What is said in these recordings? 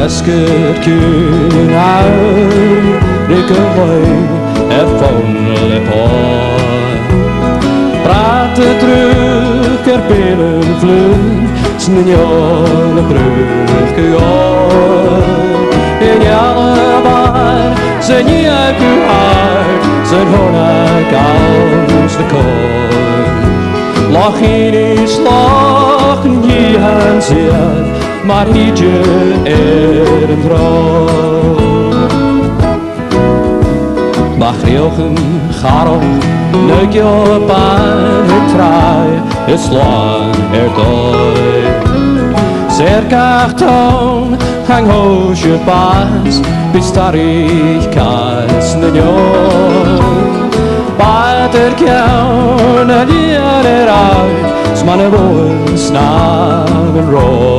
Esket kun uit, ik van le Prate terug, binnen vlug, snijone brug gegaan. In alle bar, zijn je hart, zijn honek als de koor. Lach in is lachen, je hand zit. Maar niet je een trouw. Maar geelgen, garel, neuk je op aan het traai, het slaan erdoor. Zerkachton, hang hoos je paas, bis tarig kaas nejon. Pater kjaun, en je eruit, smanne woen, snaven rooi.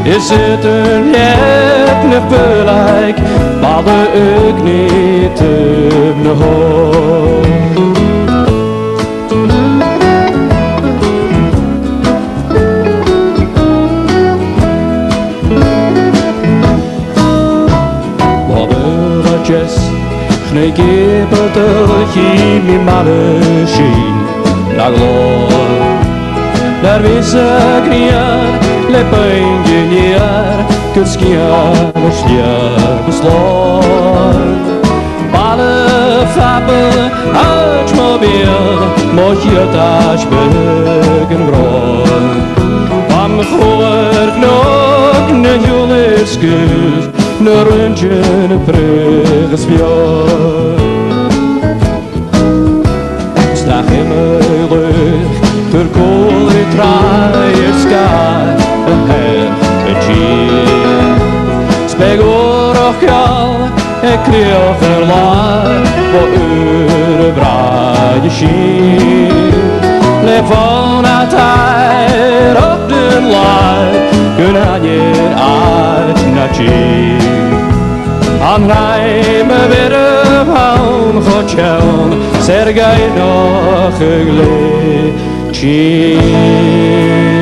Is het een jepne belijk, maar de ik niet op de hoofd. Wabberatjes, gneek je beteltje met machine, na gloor. Daar wist ik niet. Le pingenier, que skia beslår. Balle fappe, uitmobil, mochtjetas begen bror. Van voor knok, ne juleskus, ne rundje, ne pregesfjord. Sta hemelig, turkool i traier sky. Spegor och kall, kreo förlag på urebraje skil. Levona tær upp den lag, kunna ger alt nachi. Han heime videre havn for kjøn, Sergei noch hyggelig kjil.